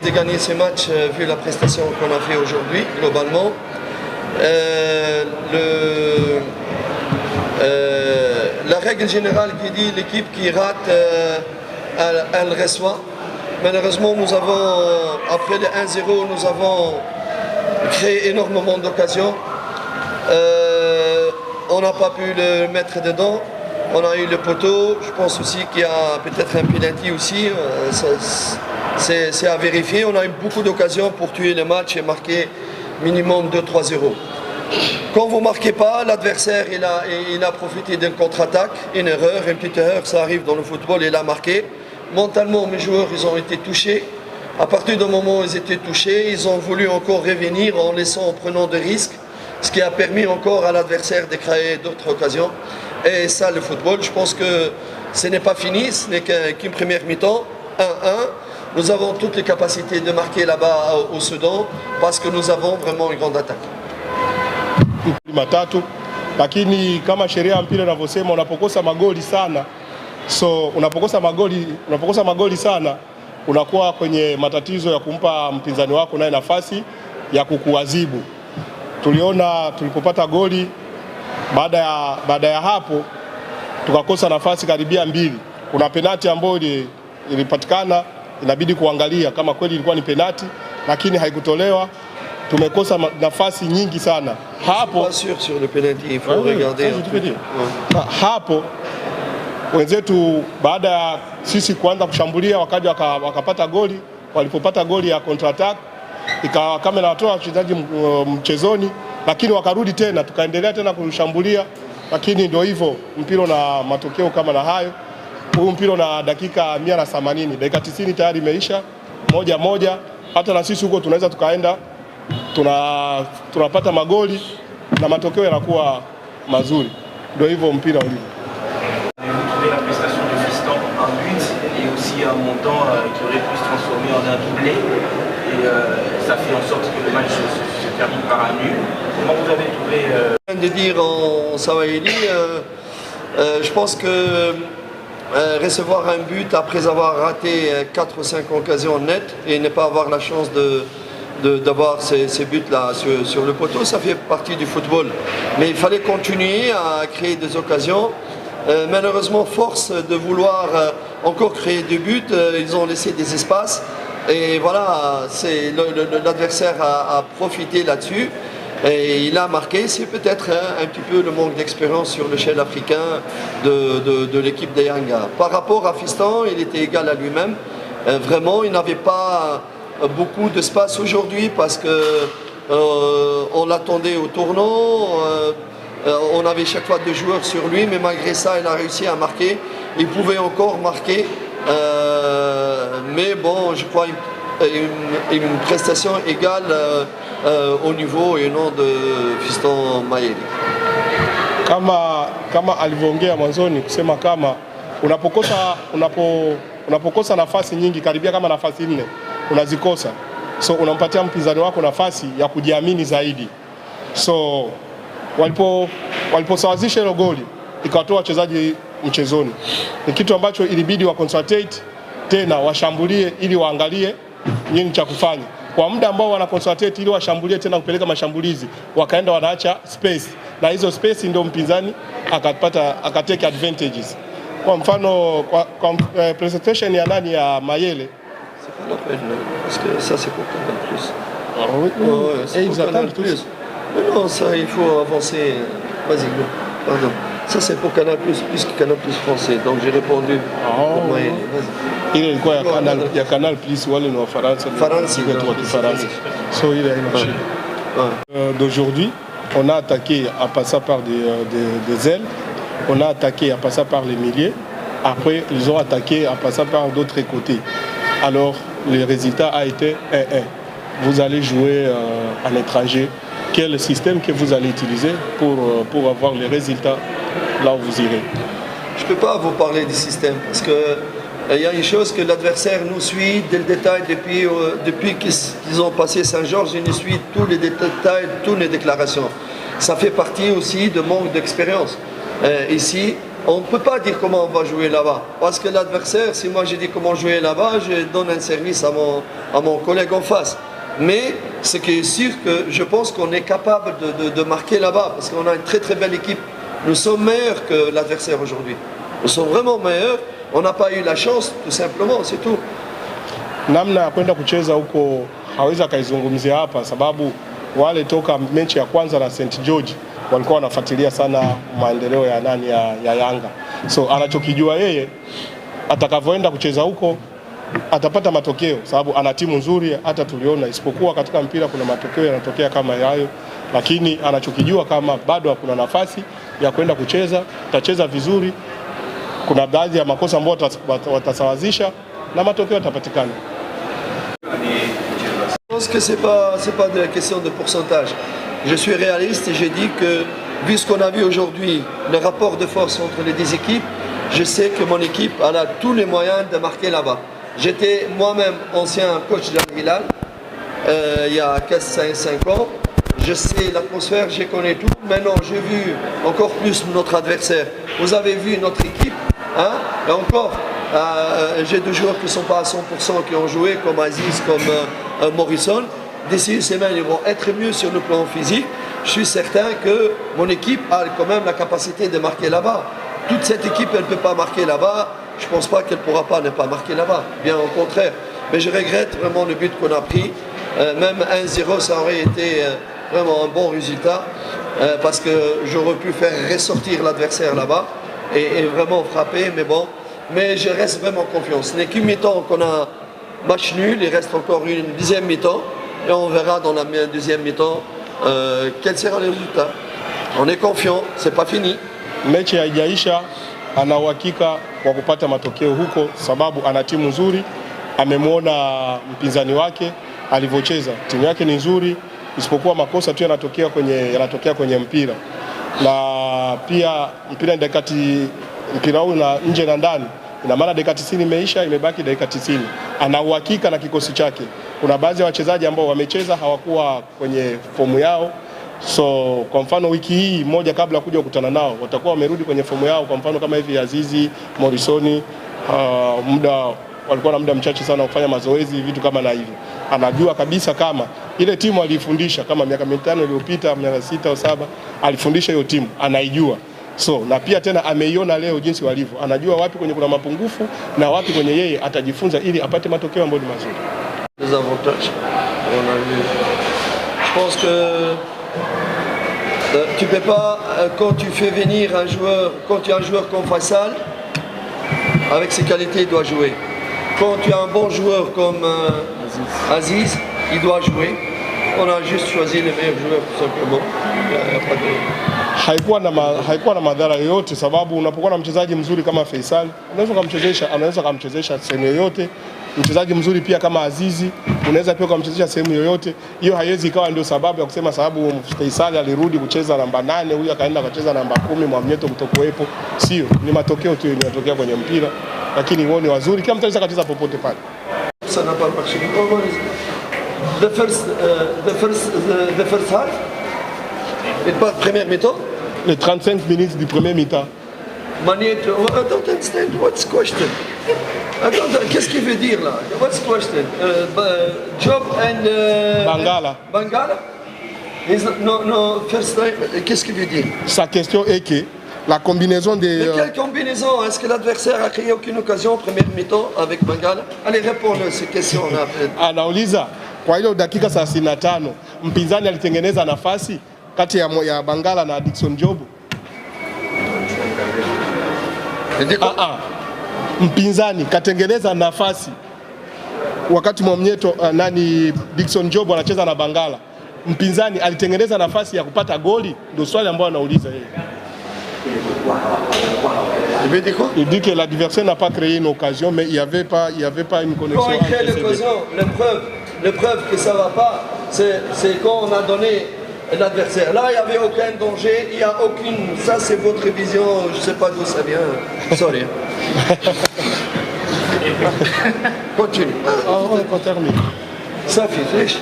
J'ai gagné ce match vu la prestation qu'on a fait aujourd'hui, globalement. La règle générale qui dit l'équipe qui rate, elle reçoit. Malheureusement, nous avons, après le 1-0, nous avons créé énormément d'occasions. On n'a pas pu le mettre dedans. On a eu le poteau. Je pense aussi qu'il y a peut-être un penalty aussi. C'est à vérifier. On a eu beaucoup d'occasions pour tuer le match et marquer minimum 2-3-0. Quand vous ne marquez pas, l'adversaire il a profité d'une contre-attaque, une petite erreur, ça arrive dans le football, il a marqué. Mentalement, mes joueurs, ils ont été touchés. À partir du moment où ils étaient touchés, ils ont voulu encore revenir en prenant des risques, ce qui a permis encore à l'adversaire de créer d'autres occasions. Et ça, le football, je pense que ce n'est pas fini, ce n'est qu'une première mi-temps, 1-1. Nous avons toutes les capacités de marquer là-bas au Soudan parce que nous avons vraiment une grande attaque. Matatu, lakini kama sheria ya mpira inavyosema unapokosa magoli sana, so unapokosa magoli sana unakuwa kwenye matatizo ya kumpa mpinzani wako naye nafasi ya kukuadhibu. Tuliona tulipopata goli baada ya hapo tukakosa nafasi karibia mbili. Kuna penalti ambayo ilipatikana, inabidi kuangalia kama kweli ilikuwa ni penalti, lakini haikutolewa. Tumekosa nafasi nyingi sana hapo. Sur le penalty, il faut regarder. Hapo wenzetu baada ya sisi kuanza kushambulia wakaja wakapata goli. Walipopata goli ya counter attack ikawa kama inatoa wachezaji mchezoni, lakini wakarudi tena, tukaendelea tena kushambulia, lakini ndio hivyo mpira na matokeo kama na hayo. Huu mpira na dakika 180, dakika 90 tayari imeisha 1-1. Hata na sisi huko tunaweza tukaenda tunapata magoli na matokeo yanakuwa mazuri. Ndio hivyo mpira ulivyo. La prestation de Fiston, un but et aussi un montant qui aurait pu se transformer en un doublé. Et ça fait en sorte que le match se termine par un nul. Comment vous avez trouvé De dire en Swahili, je pense que recevoir un but après avoir raté 4 ou 5 occasions nettes et ne pas avoir la chance d'avoir ces buts-là sur le poteau, ça fait partie du football. Mais il fallait continuer à créer des occasions. Malheureusement, force de vouloir encore créer des buts, ils ont laissé des espaces. Et voilà, l'adversaire a profité là-dessus. Et il a marqué, c'est peut-être un petit peu le manque d'expérience sur l'échelle africaine de l'équipe de Yanga. Par rapport à Fiston, il était égal à lui-même. Vraiment, il n'avait pas beaucoup d'espace aujourd'hui parce qu'on l'attendait au tournant. On avait chaque fois 2 joueurs sur lui, mais malgré ça, il a réussi à marquer. Il pouvait encore marquer, mais bon, je crois une prestation égale au niveau et non de Fiston Mayele. Kama alivyoongea mwanzoni kusema kama unapokosa nafasi nyingi, karibia kama nafasi 4 unazikosa, so unampatia mpinzani wako nafasi ya kujiamini zaidi. So waliposawazisha hilo goli ikawatoa wachezaji mchezoni, ni kitu ambacho ilibidi wa concentrate tena washambulie ili waangalie nini cha kufanya. Kwa muda ambao wana concentrate ili washambulie tena kupeleka mashambulizi, wakaenda wanaacha space, na hizo space ndio mpinzani akatake advantages. Kwa mfano kwa presentation ya nani ya Mayele, c'est pas la peine parce que ça c'est pour Canal Plus. Ah oui, et ils attendent plus. Mais non, ça il faut avancer. Vas-y, pardon. Ça c'est pour Canal Plus que Canal Plus français. Donc j'ai répondu pour Mayele. Vas-y. Ile ilikuwa ya Canal Plus wale ni wa Faransa. So ile haina shida. D'aujourd'hui, on a attaqué en passant par des ailes. On a attaqué en passant par les milieux. Après, ils ont attaqué en passant par d'autres côtés. Alors, le résultat a été 1-1. Vous allez jouer à l'étranger. Quel système que vous allez utiliser pour avoir les résultats là où vous irez? Je ne peux pas vous parler du système parce que il y a une chose que l'adversaire nous suit dès le détail depuis qu'ils ont passé Saint-Georges. Il nous suit tous les détails, toutes les déclarations. Ça fait partie aussi de manque d'expérience. Ici, on ne peut pas dire comment on va jouer là-bas. Parce que l'adversaire, si moi j'ai dit comment jouer là-bas, je donne un service à mon collègue en face. Mais ce qui est sûr que je pense qu'on est capable de marquer là-bas, parce qu'on a une très très belle équipe. Nous sommes meilleurs que l'adversaire aujourd'hui. Nous sommes vraiment meilleurs. On n'a pas eu la chance, tout simplement, c'est tout. Namna ya kwenda kucheza huko hawezi akaizungumzia hapa, sababu wale toka mechi ya kwanza na St George walikuwa wanafuatilia sana maendeleo ya nani ya Yanga. So anachokijua yeye atakavyoenda kucheza huko atapata matokeo, sababu ana timu nzuri. Hata tuliona isipokuwa katika mpira kuna matokeo yanatokea kama hayo, lakini anachokijua kama bado kuna nafasi ya kwenda kucheza, atacheza vizuri. Kuna baadhi ya makosa ambayo watasawazisha na matokeo yatapatikana. Je pense que c'est pas de la question de pourcentage. Je suis réaliste et j'ai dit que, vu ce qu'on a vu aujourd'hui, le rapport de force entre les deux équipes, je sais que mon équipe a tous les moyens de marquer là-bas. J'étais moi-même ancien coach de Al-Hilal il y a 5 ans. Je sais l'atmosphère, je connais tout. Maintenant, j'ai vu encore plus notre adversaire. Vous avez vu notre équipe, hein? Et encore, j'ai deux joueurs qui ne sont pas à 100% qui ont joué, comme Aziz, comme Morrison. D'ici une semaine, ils vont être mieux sur le plan physique. Je suis certain que mon équipe a quand même la capacité de marquer là-bas. Toute cette équipe, elle ne peut pas marquer là-bas. Je ne pense pas qu'elle ne pourra pas ne pas marquer là-bas. Bien au contraire. Mais je regrette vraiment le but qu'on a pris. Même 1-0, ça aurait été vraiment un bon résultat. Parce que j'aurais pu faire ressortir l'adversaire là-bas et vraiment frapper. Mais bon, mais je reste vraiment confiance. Ce n'est qu'une mi-temps qu'on a match nul. Il reste encore une deuxième mi-temps. Et on verra dans la deuxième mi-temps quel sera le résultat. On est confiant, c'est pas fini. Mechi haijaisha, ana uhakika wa kupata matokeo huko, sababu ana timu nzuri. Amemwona mpinzani wake alivyocheza, timu yake ni nzuri, isipokuwa makosa tu yanatokea kwenye mpira. Na pia mpira huu na nje na ndani, ina maana dakika 90 imeisha, imebaki dakika 90. Ana uhakika na kikosi chake. Kuna baadhi ya wachezaji ambao wamecheza hawakuwa kwenye fomu yao. So kwa mfano wiki hii moja kabla kuja kukutana nao watakuwa wamerudi kwenye fomu yao. Kwa mfano kama hivi Azizi, Morrison, walikuwa na muda mchache sana kufanya mazoezi, vitu kama na hivyo. Anajua kabisa kama ile timu alifundisha kama miaka 5 iliyopita, miaka 6 au 7 alifundisha hiyo timu, anaijua. So na pia tena ameiona leo jinsi walivyo. Anajua wapi kwenye kuna mapungufu na wapi kwenye yeye atajifunza ili apate matokeo ambayo ni mazuri. Les avantages, on a vu. Je pense que tu peux pas, quand tu fais venir un joueur, quand tu as un joueur comme Faisal, avec ses qualités, il doit jouer. Quand tu as un bon joueur comme Aziz, il doit jouer. On a juste choisi les meilleurs joueurs tout simplement. Il y a pas de... Haikuwa na madhara yoyote, sababu unapokuwa na mchezaji mzuri kama Faisal, anaweza kumchezesha sehemu yoyote. Mchezaji mzuri pia kama Azizi, unaweza pia kumchezesha sehemu yoyote. Hiyo haiwezi ikawa ndio sababu ya kusema sababu Faisal alirudi kucheza namba 8, huyu akaenda akacheza namba 10, Mwamnyeto kutokuwepo. Sio, ni matokeo tu yanatokea kwenye mpira, lakini wao ni wazuri, kila mtu anaweza kucheza popote pale. Ça n'a pas marché. The first half. Et pas première mi-temps. Les 35 minutes du premier mi-temps. Magneto, I don't understand what's question. Qu'est-ce qu'il veut dire là? What's question? Job and Bangala. Bangala? No, first time. Qu'est-ce qu'il veut dire? Sa question est que la combinaison des... Mais quelle combinaison? Est-ce que l'adversaire a créé aucune occasion en première mi-temps avec Bangala? Allez, réponds-le ces questions. Anauliza kwa ile dakika 35 mpinzani alitengeneza nafasi kati ya Bangala na Dickson Job. Mpinzani katengeneza nafasi wakati Mwamnyeto Dickson Job anacheza na Bangala. Mpinzani alitengeneza nafasi ya kupata goli, ndio swali ambalo anauliza yeye. Il dit que l'adversaire n'a pas créé une occasion, mais il y avait pas une connexion. Quand il crée l'occasion, la preuve que ça va pas, c'est quand on a donné l'adversaire. Là, il n'y avait aucun danger, il n'y a aucune... Ça, c'est votre vision, je ne sais pas d'où ça vient. Sorry. Continue. On termine. Ça fait flèche.